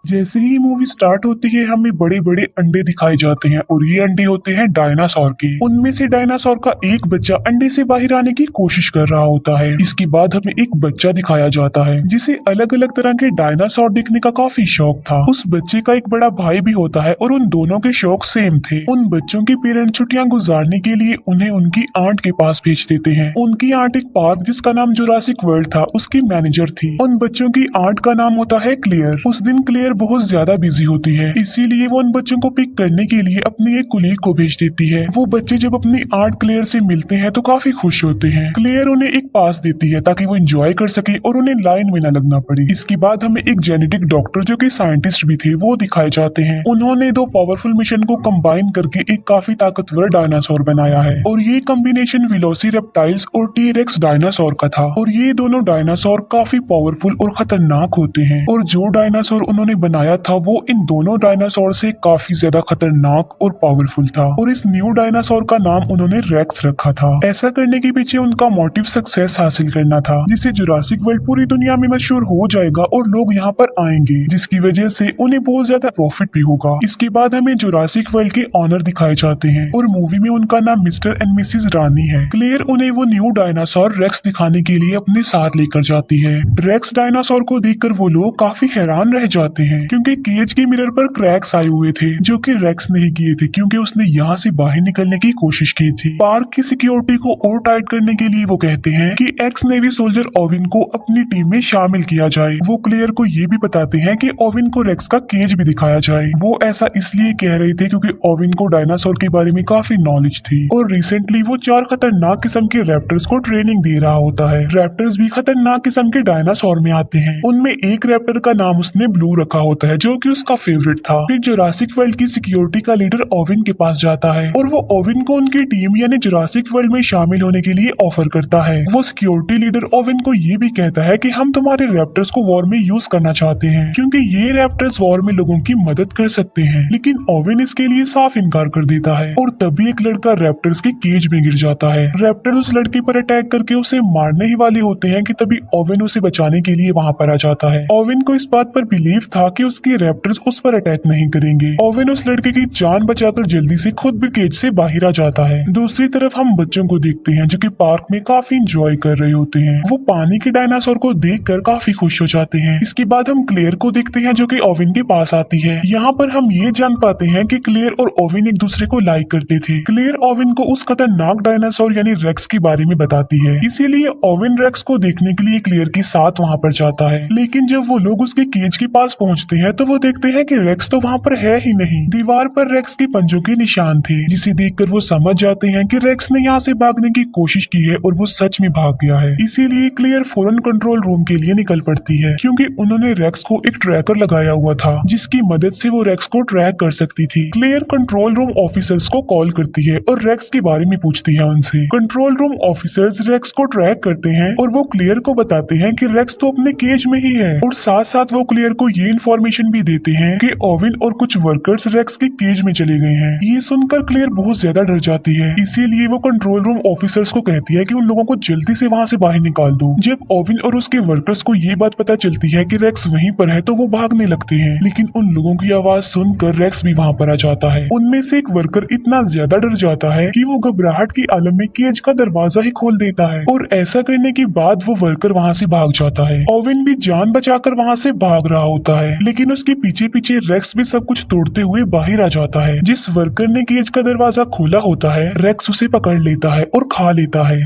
जैसे ही movie start होती है हमें बड़े बड़े अंडे दिखाए जाते हैं और ये अंडे होते हैं डायनासोर के। उनमें से डायनासोर का एक बच्चा अंडे से बाहर आने की कोशिश कर रहा होता है। इसके बाद हमें एक बच्चा दिखाया जाता है जिसे अलग अलग तरह के डायनासोर देखने का काफी शौक था। उस बच्चे का एक बड़ा भाई भी होता है और उन दोनों के शौक सेम थे। उन बच्चों के पेरेंट्स छुट्टियां गुजारने के लिए उन्हें उनकी आंट के पास भेज देते हैं। उनकी आंट एक पार्क जिसका नाम जुरासिक वर्ल्ड था उसकी मैनेजर थी। उन बच्चों की आंट का नाम होता है क्लेयर। उस दिन क्लेयर बहुत ज्यादा बिजी होती है, इसीलिए वो उन बच्चों को पिक करने के लिए अपनी एक कुलीग को भेज देती है। वो बच्चे जब अपनी आंट क्लेयर से मिलते हैं तो काफी खुश होते हैं। क्लेयर उन्हें एक पास देती है ताकि वो एंजॉय कर सके और उन्हें लाइन में न लगना पड़े। इसके बाद हमें एक जेनेटिक डॉक्टर जो कि साइंटिस्ट भी थे वो दिखाए जाते हैं। उन्होंने दो पावरफुल मिशन को कंबाइन करके एक काफी ताकतवर डायनासोर बनाया है और ये कॉम्बिनेशन वेलोसिरेप्टाइल्स और टी-रेक्स डायनासोर का था। और ये दोनों डायनासोर काफी पावरफुल और खतरनाक होते हैं और जो डायनासोर उन्होंने बनाया था वो इन दोनों डायनासोर से काफी ज्यादा खतरनाक और पावरफुल था। और इस न्यू डायनासोर का नाम उन्होंने रेक्स रखा था। ऐसा करने के पीछे उनका मोटिव सक्सेस हासिल करना था, जिससे जुरासिक वर्ल्ड पूरी दुनिया में मशहूर हो जाएगा और लोग यहाँ पर आएंगे, जिसकी वजह से उन्हें बहुत ज्यादा प्रॉफिट भी होगा। इसके बाद हमें जुरासिक वर्ल्ड के ऑनर दिखाए जाते हैं और मूवी में उनका नाम मिस्टर एंड मिसिज रानी है। क्लेयर उन्हें वो न्यू डायनासोर रेक्स दिखाने के लिए अपने साथ लेकर जाती है। रेक्स डायनासोर को देखकर वो लोग काफी हैरान रह जाते हैं क्योंकि केज के मिरर पर क्रैक्स आए हुए थे जो कि रेक्स नहीं किए थे क्योंकि उसने यहाँ से बाहर निकलने की कोशिश की थी। पार्क की सिक्योरिटी को और टाइट करने के लिए वो कहते हैं कि एक्स नेवी सोल्जर ओविन को अपनी टीम में शामिल किया जाए। वो क्लेयर को ये भी बताते हैं कि ओविन को रेक्स का केज भी दिखाया जाए। वो ऐसा इसलिए कह रहे थे क्योंकि ओविन को डायनासोर के बारे में काफी नॉलेज थी और रिसेंटली वो 4 खतरनाक किस्म के रैप्टर्स को ट्रेनिंग दे रहा होता है। रैप्टर्स भी खतरनाक किस्म के डायनासोर में आते हैं। उनमें एक रैप्टर का नाम उसने ब्लू रखा होता है जो कि उसका फेवरेट था। फिर जुरासिक वर्ल्ड की सिक्योरिटी का लीडर ओविन के पास जाता है और वो ओविन को उनकी टीम यानी जुरासिक वर्ल्ड में शामिल होने के लिए ऑफर करता है। वो सिक्योरिटी लीडर ओविन को ये भी कहता है कि हम तुम्हारे रैप्टर्स को वॉर में यूज करना चाहते हैं क्योंकि ये रैप्टर्स वॉर में लोगों की मदद कर सकते हैं। लेकिन ओविन इसके लिए साफ इनकार कर देता है और तभी एक लड़का रैप्टर्स के केज में गिर जाता है। रैप्टर उस लड़के पर अटैक करके उसे मारने ही वाले होते हैं कि तभी ओविन उसे बचाने के लिए वहाँ पर आ जाता है। ओविन को इस बात पर बिलीव था कि उसके रैप्टर्स उस पर अटैक नहीं करेंगे। ओविन उस लड़के की जान बचाकर जल्दी से खुद भी केज से बाहर आ जाता है। दूसरी तरफ हम बच्चों को देखते हैं जो कि पार्क में काफी इंजॉय कर रहे होते हैं। वो पानी के डायनासोर को देखकर काफी खुश हो जाते हैं। इसके बाद हम क्लेयर को देखते हैं जो कि ओविन के पास आती है। यहाँ पर हम ये जान पाते हैं कि क्लेयर और ओविन एक दूसरे को लाइक करते थे। क्लेयर ओविन को उस खतरनाक डायनासोर यानी रेक्स के बारे में बताती है, इसीलिए ओविन रेक्स को देखने के लिए क्लेयर के साथ वहाँ पर जाता है। लेकिन जब वो लोग उसके केज के पास पहुँचते हैं तो वो देखते हैं कि रेक्स तो वहाँ पर है ही नहीं। दीवार पर रेक्स के पंजों के निशान थे जिसे देखकर वो समझ जाते हैं कि रेक्स ने यहाँ से भागने की कोशिश की है और वो सच में भाग गया है। इसीलिए क्लेयर फौरन कंट्रोल रूम के लिए निकल पड़ती है क्योंकि उन्होंने रेक्स को एक ट्रैकर लगाया हुआ था जिसकी मदद से वो रेक्स को ट्रैक कर सकती थी। क्लेयर कंट्रोल रूम ऑफिसर्स को कॉल करती है और रेक्स के बारे में पूछती है उनसे। कंट्रोल रूम ऑफिसर्स रेक्स को ट्रैक करते हैं और वो क्लेयर को बताते हैं कि रेक्स तो अपने केज में ही है और साथ साथ वो क्लेयर को ये इन्फॉर्मेशन भी देते हैं कि ओविन और कुछ वर्कर्स रेक्स के केज में चले गए हैं। ये सुनकर क्लेयर बहुत ज्यादा डर जाती है, इसीलिए वो कंट्रोल रूम ऑफिसर्स को कहती है कि उन लोगों को जल्दी से वहाँ से बाहर निकाल दो। जब ओविन और उसके वर्कर्स को ये बात पता चलती है कि रेक्स वहीं पर है तो वो भागने लगते हैं, लेकिन उन लोगों की आवाज सुनकर रेक्स भी वहाँ पर आ जाता है। उनमें से एक वर्कर इतना ज्यादा डर जाता है कि वो घबराहट की आलम में केज का दरवाजा ही खोल देता है और ऐसा करने के बाद वो वर्कर वहाँ से भाग जाता है। ओविन भी जान बचाकर वहाँ से भाग रहा होता है, लेकिन उसके पीछे पीछे रेक्स भी सब कुछ तोड़ते हुए बाहर आ जाता है। जिस वर्कर ने केज का दरवाजा खोला होता है रेक्स उसे पकड़ लेता है और खा लेता है।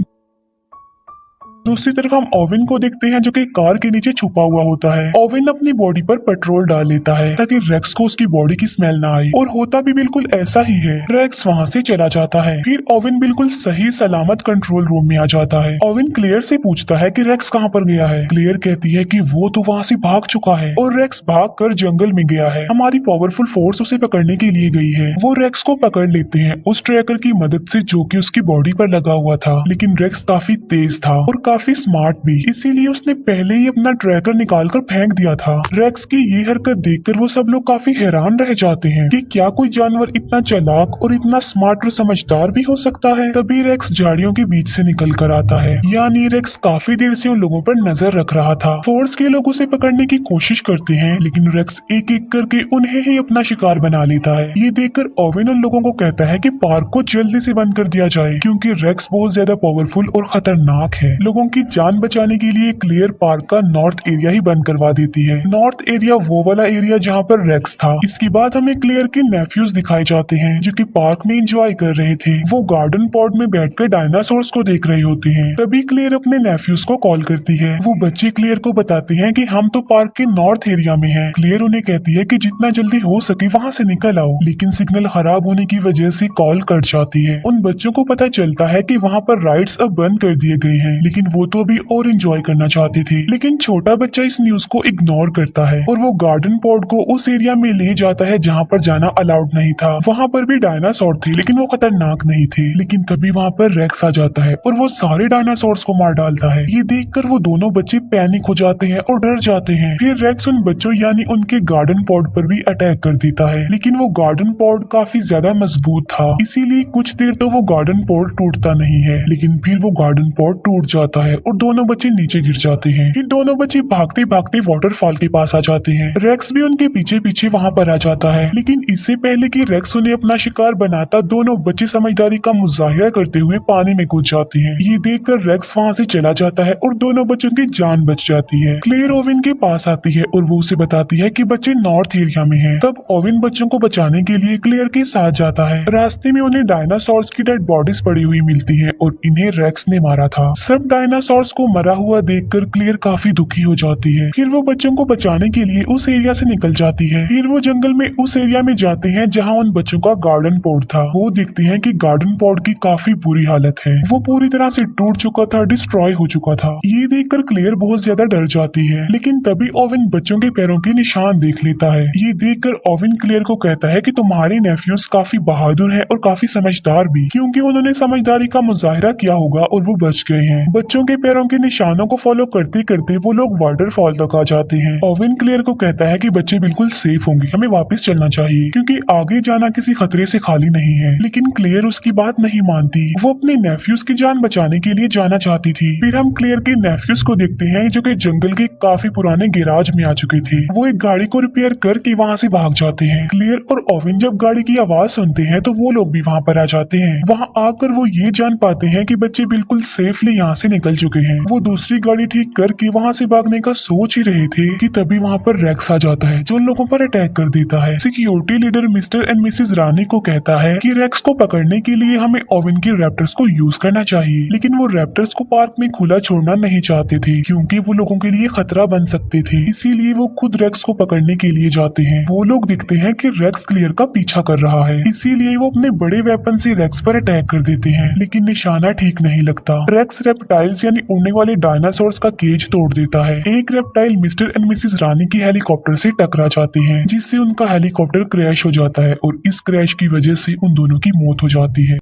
दूसरी तरफ हम ओविन को देखते हैं जो कि कार के नीचे छुपा हुआ होता है। ओविन अपनी बॉडी पर पेट्रोल डाल लेता है ताकि रेक्स को उसकी बॉडी की स्मेल ना आए और होता भी बिल्कुल ऐसा ही है। रेक्स वहाँ से चला जाता है। फिर ओविन बिल्कुल सही सलामत कंट्रोल रूम में आ जाता है। ओविन क्लेयर से पूछता है कि रेक्स कहाँ पर गया है। क्लेयर कहती है कि वो तो वहाँ से भाग चुका है और रेक्स भाग कर जंगल में गया है। हमारी पावरफुल फोर्स उसे पकड़ने के लिए गई है। वो रेक्स को पकड़ लेते हैं उस ट्रैकर की मदद से जो कि उसकी बॉडी पर लगा हुआ था, लेकिन रेक्स काफी तेज था और काफी स्मार्ट भी, इसीलिए उसने पहले ही अपना ट्रैकर निकालकर फेंक दिया था। रेक्स की ये हरकत देखकर वो सब लोग काफी हैरान रह जाते हैं कि क्या कोई जानवर इतना चालाक और इतना स्मार्ट और समझदार भी हो सकता है। तभी रेक्स झाड़ियों के बीच से निकल कर आता है, यानी रेक्स काफी देर से उन लोगों पर नजर रख रहा था। फोर्स के लोग उसे पकड़ने की कोशिश करते हैं, लेकिन रेक्स एक एक करके उन्हें ही अपना शिकार बना लेता है। ये देखकर ओवेन उन लोगों को कहता है कि पार्क को जल्दी से बंद कर दिया जाए, क्योंकि रेक्स बहुत ज्यादा पावरफुल और खतरनाक है। लोगों की जान बचाने के लिए क्लेयर पार्क का नॉर्थ एरिया ही बंद करवा देती है। नॉर्थ एरिया वो वाला एरिया जहाँ पर रेक्स था। इसके बाद हमें क्लेयर के नेफ्यूज दिखाए जाते हैं, जो कि पार्क में एंजॉय कर रहे थे। वो गार्डन पॉड में बैठकर डायनासोर्स को देख रहे होते हैं। तभी क्लेयर अपने नेफ्यूज को कॉल करती है। वो बच्चे क्लेयर को बताते हैं कि हम तो पार्क के नॉर्थ एरिया में हैं। क्लेयर उन्हें कहती है कि जितना जल्दी हो सके वहाँ से निकल आओ, लेकिन सिग्नल खराब होने की वजह से कॉल कट जाती है। उन बच्चों को पता चलता है कि वहाँ पर राइड्स अब बंद कर दिए गए हैं, लेकिन वो तो अभी और एंजॉय करना चाहते थे। लेकिन छोटा बच्चा इस न्यूज को इग्नोर करता है और वो गार्डन पॉड को उस एरिया में ले जाता है जहाँ पर जाना अलाउड नहीं था। वहाँ पर भी डायनासोर थे, लेकिन वो खतरनाक नहीं थे। लेकिन तभी वहाँ पर रेक्स आ जाता है और वो सारे डायनासोर्स को मार डालता है। ये देखकर वो दोनों बच्चे पैनिक हो जाते हैं और डर जाते हैं। फिर रेक्स उन बच्चों यानी उनके गार्डन पॉड पर भी अटैक कर देता है, लेकिन वो गार्डन पॉड काफी ज्यादा मजबूत था, इसीलिए कुछ देर तो वो गार्डन पॉड टूटता नहीं है। लेकिन फिर वो गार्डन पॉड टूट जाता है और दोनों बच्चे नीचे गिर जाते हैं। फिर दोनों बच्चे भागते भागते वाटरफॉल के पास आ जाते हैं। रेक्स भी उनके पीछे पीछे वहाँ पर आ जाता है, लेकिन इससे पहले कि रेक्स उन्हें अपना शिकार बनाता, दोनों बच्चे समझदारी का मुजाहिरा करते हुए पानी में कूद जाते हैं। ये देखकर रेक्स वहाँ से चला जाता है और दोनों बच्चों की जान बच जाती है। क्लेयर ओवेन के पास आती है और वो उसे बताती है कि बच्चे नॉर्थ एरिया में हैं। तब ओवेन बच्चों को बचाने के लिए क्लेयर के साथ जाता है। रास्ते में उन्हें डायनासोर्स की डेड बॉडीज पड़ी हुई मिलती है और इन्हें रेक्स ने मारा था। सब डायनासोर्स को मरा हुआ देखकर क्लेयर काफी दुखी हो जाती है। फिर वो बच्चों को बचाने के लिए उस एरिया से निकल जाती है। फिर वो जंगल में उस एरिया में जाते हैं जहाँ उन बच्चों का गार्डन पॉड था। वो देखते हैं कि गार्डन पॉड की काफी बुरी हालत है, वो पूरी तरह से टूट चुका था, डिस्ट्रॉय हो चुका था। ये देखकर क्लेयर बहुत ज्यादा डर जाती है, लेकिन तभी ओवेन बच्चों के पैरों के निशान देख लेता है। ये देखकर ओवेन क्लेयर को कहता है कि तुम्हारे नेफ्यूज काफी बहादुर है और काफी समझदार भी, क्योंकि उन्होंने समझदारी का मुजाहिरा किया होगा और वो बच गए हैं। बच्चों के पैरों के निशानों को फॉलो करते करते वो लोग वाटरफॉल तक आ जाते हैं। ओवेन क्लेयर को कहता है कि बच्चे बिल्कुल सेफ होंगे, हमें वापस चलना चाहिए, क्योंकि आगे जाना किसी खतरे से खाली नहीं है। लेकिन क्लेयर उसकी बात नहीं मानती, वो अपने नेफ्यूज की जान बचाने के लिए जाना चाहती थी। फिर हम क्लेयर के नेफ्यूज को देखते हैं जो कि जंगल के काफी पुराने गैराज में आ चुके थे। वो एक गाड़ी को रिपेयर करके वहाँ से भाग जाते हैं। क्लेयर और ओवेन जब गाड़ी की आवाज सुनते हैं तो वो लोग भी वहाँ पर आ जाते हैं। वहाँ आकर वो ये जान पाते हैं कि बच्चे बिल्कुल सेफली यहाँ से निकल चुके हैं। वो दूसरी गाड़ी ठीक करके वहाँ से भागने का सोच ही रहे थे कि तभी वहाँ पर रेक्स आ जाता है, जो उन लोगों पर अटैक कर देता है। Security leader mister and missus Rani को कहता है कि रेक्स को पकड़ने के लिए हमें ओवेन की रैप्टर्स को यूज करना चाहिए, लेकिन वो रैप्टर्स को पार्क में खुला छोड़ना नहीं चाहते थे, क्योंकि वो लोगों के लिए खतरा बन सकते थे। इसीलिए वो खुद रेक्स को पकड़ने के लिए जाते हैं। वो लोग दिखते हैं कि रेक्स क्लियर का पीछा कर रहा है, इसीलिए वो अपने बड़े वेपन से रेक्स पर अटैक कर देते हैं, लेकिन निशाना ठीक नहीं लगता। रेक्स रेप्टाइल्स यानी उड़ने वाले डायनासोर्स का केज तोड़ देता है। एक रेप्टाइल मिस्टर एंड मिसेस रानी की हेलीकॉप्टर से टकरा जाते हैं, जिससे उनका हेलीकॉप्टर क्रैश हो जाता है और इस क्रैश की वजह से उन दोनों की मौत हो जाती है।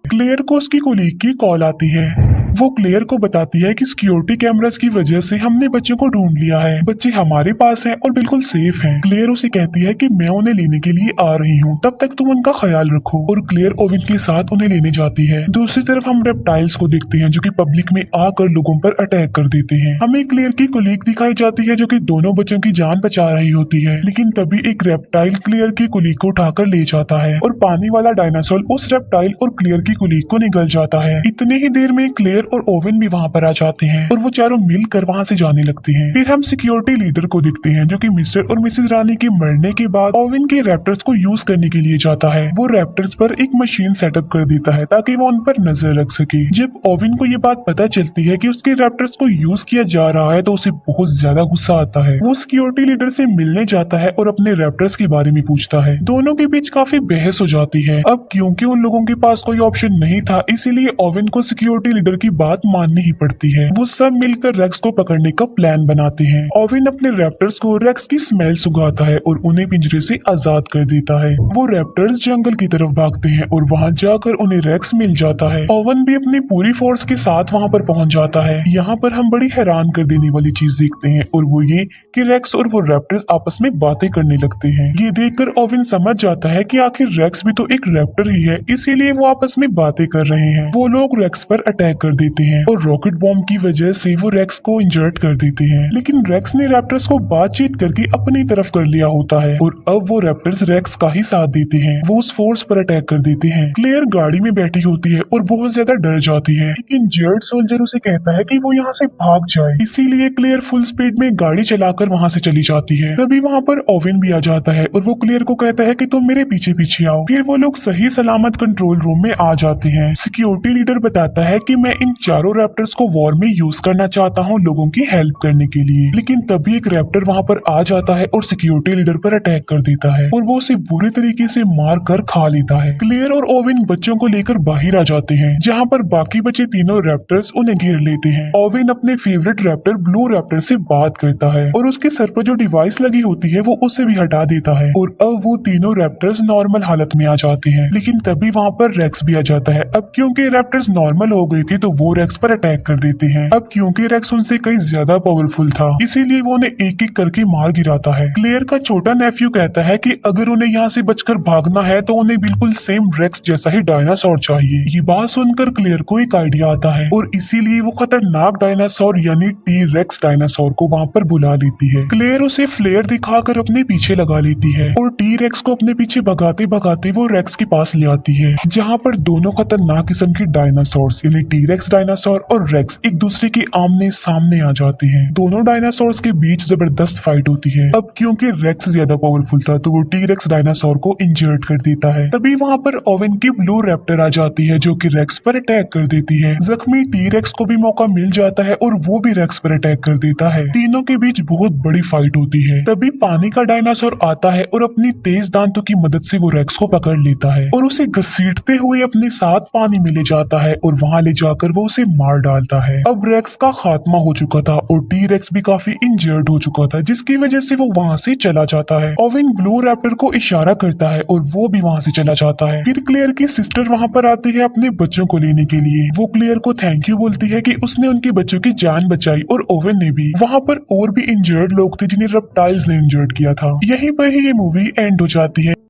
क्लेयर को उसकी कोलीग की कॉल आती है। वो क्लेयर को बताती है कि सिक्योरिटी कैमरास की वजह से हमने बच्चों को ढूंढ लिया है, बच्चे हमारे पास हैं और बिल्कुल सेफ हैं। क्लेयर उसे कहती है कि मैं उन्हें लेने के लिए आ रही हूँ, तब तक तुम उनका ख्याल रखो, और क्लेयर ओवेन के साथ उन्हें लेने जाती है। दूसरी तरफ हम रेप्टाइल्स को देखते हैं जो कि पब्लिक में आकर लोगों पर अटैक कर देते हैं। हमें क्लेयर की कोलीग दिखाई जाती है जो कि दोनों बच्चों की जान बचा रही होती है, लेकिन तभी एक रेप्टाइल क्लेयर की कोलीग को उठाकर ले जाता है और पानी वाला डायनासोर उस रेप्टाइल और क्लेयर की कोलीग को निगल जाता है। इतने ही देर में क्लेयर और ओवेन भी वहाँ पर आ जाते हैं और वो चारों मिलकर वहाँ से जाने लगते हैं। फिर हम सिक्योरिटी लीडर को देखते हैं जो कि मिस्टर और मिसेस रानी के मरने के बाद ओवेन के रैप्टर्स को यूज करने के लिए जाता है। वो रैप्टर्स पर एक मशीन सेटअप कर देता है ताकि वो उन पर नजर रख सके। जब ओवेन को ये बात पता चलती है कि उसके रैप्टर्स को यूज किया जा रहा है तो उसे बहुत ज्यादा गुस्सा आता है। वो सिक्योरिटी लीडर से मिलने जाता है और अपने रैप्टर्स के बारे में पूछता है। दोनों के बीच काफी बहस हो जाती है। अब क्योंकि उन लोगों के पास कोई ऑप्शन नहीं था, इसीलिए ओवेन को सिक्योरिटी लीडर की बात माननी ही पड़ती है। वो सब मिलकर रेक्स को पकड़ने का प्लान बनाते हैं। ओवेन अपने रैप्टर्स को रेक्स की स्मेल सुंघाता है और उन्हें पिंजरे से आजाद कर देता है। वो रैप्टर्स जंगल की तरफ भागते हैं और वहाँ जाकर उन्हें रेक्स मिल जाता है। ओवन भी अपनी पूरी फोर्स के साथ वहाँ पर पहुँच जाता है। यहाँ पर हम बड़ी हैरान कर देने वाली चीज देखते हैं और वो ये कि रेक्स और वो रैप्टर्स आपस में बातें करने लगते हैं। ये देखकर ओवन समझ जाता है कि आखिर रेक्स भी तो एक रैप्टर ही है, इसीलिए वो आपस में बातें कर रहे हैं। वो लोग रेक्स पर अटैक कर देते हैं और रॉकेट बॉम्ब की वजह से वो रेक्स को इंजर्ड कर देते हैं। लेकिन रेक्स ने रैप्टर्स को बातचीत करके अपनी तरफ कर लिया होता है और अब वो रैप्टर्स रेक्स का ही साथ देते हैं। वो उस फोर्स पर अटैक कर देते हैं। क्लेयर गाड़ी में बैठी होती है और बहुत ज्यादा डर जाती है, लेकिन जेड सोल्जर उसे कहता है कि वो यहाँ से भाग जाए, इसीलिए क्लेयर फुल स्पीड में गाड़ी चलाकर वहाँ से चली जाती है। तभी वहाँ पर ओवेन भी आ जाता है और वो क्लेयर को कहता है कि तुम मेरे पीछे पीछे आओ। फिर वो लोग सही सलामत कंट्रोल रूम में आ जाते हैं। सिक्योरिटी लीडर बताता है कि मैं इन चारों रैप्टर्स को वॉर में यूज करना चाहता हूँ लोगों की हेल्प करने के लिए। लेकिन तभी एक रैप्टर वहाँ पर आ जाता है और सिक्योरिटी लीडर पर अटैक कर देता है और वो उसे बुरे तरीके से मार कर खा लेता है। क्लेयर और ओवेन बच्चों को लेकर बाहर आ जाते हैं, जहाँ पर बाकी बचे तीनों रैप्टर्स उन्हें घेर लेते हैं। ओवेन अपने फेवरेट रैप्टर ब्लू रैप्टर से बात करता है और उसके सर पर जो डिवाइस लगी होती है वो उसे भी हटा देता है और अब वो तीनों रैप्टर्स नॉर्मल हालत में आ जाते हैं। लेकिन तभी वहाँ पर रेक्स भी आ जाता है। अब क्योंकि रैप्टर्स नॉर्मल हो गई थी तो वो रेक्स पर अटैक कर देते हैं। अब क्योंकि रेक्स उनसे कहीं ज्यादा पावरफुल था, इसीलिए वो उन्हें एक एक करके मार गिराता है। क्लेयर का छोटा नेफ्यू कहता है कि अगर उन्हें यहाँ से बचकर भागना है तो उन्हें बिल्कुल सेम रेक्स जैसा ही डायनासोर चाहिए। ये बात सुनकर क्लेयर को एक आइडिया आता है और इसीलिए वो खतरनाक डायनासोर यानी टी रेक्स डायनासोर को वहाँ पर बुला लेती है। क्लेयर उसे फ्लेयर दिखाकर अपने पीछे लगा लेती है और टी रेक्स को अपने पीछे भगाते भगाते वो रेक्स के पास ले आती है, जहाँ पर दोनों खतरनाक किस्म के डायनासोर्स यानी टी रेक्स डायनासोर और रेक्स एक दूसरे के आमने सामने आ जाते हैं। दोनों डायनासोर्स के बीच जबरदस्त फाइट होती है। अब क्योंकि रेक्स ज्यादा पावरफुल था तो वो टी रेक्स डायनासोर को इंजर्ड कर देता है। तभी वहाँ पर ओवेन की ब्लू रैप्टर आ जाती है जो कि रेक्स पर अटैक कर देती है। जख्मी टी रेक्स को भी मौका मिल जाता है और वो भी रेक्स पर अटैक कर देता है। तीनों के बीच बहुत बड़ी फाइट होती है। तभी पानी का डायनासोर आता है और अपनी तेज दांतों की मदद से वो रेक्स को पकड़ लेता है और उसे घसीटते हुए अपने साथ पानी में ले जाता है और वहाँ ले जाकर वो उसे मार डालता है। अब रेक्स का खात्मा हो चुका था और टी रेक्स भी काफी इंजर्ड हो चुका था, जिसकी वजह से वो वहाँ से चला जाता है। ओवेन ब्लू रैप्टर को इशारा करता है और वो भी वहाँ से चला जाता है। फिर क्लेयर की सिस्टर वहाँ पर आती है अपने बच्चों को लेने के लिए। वो क्लेयर को थैंक यू बोलती है कि उसने उनके बच्चों की जान बचाई और ओवेन ने भी। वहाँ पर और भी इंजर्ड लोग थे जिन्हें रेप्टाइल्स ने इंजर्ड किया था। यहीं पर ही ये मूवी एंड हो जाती है।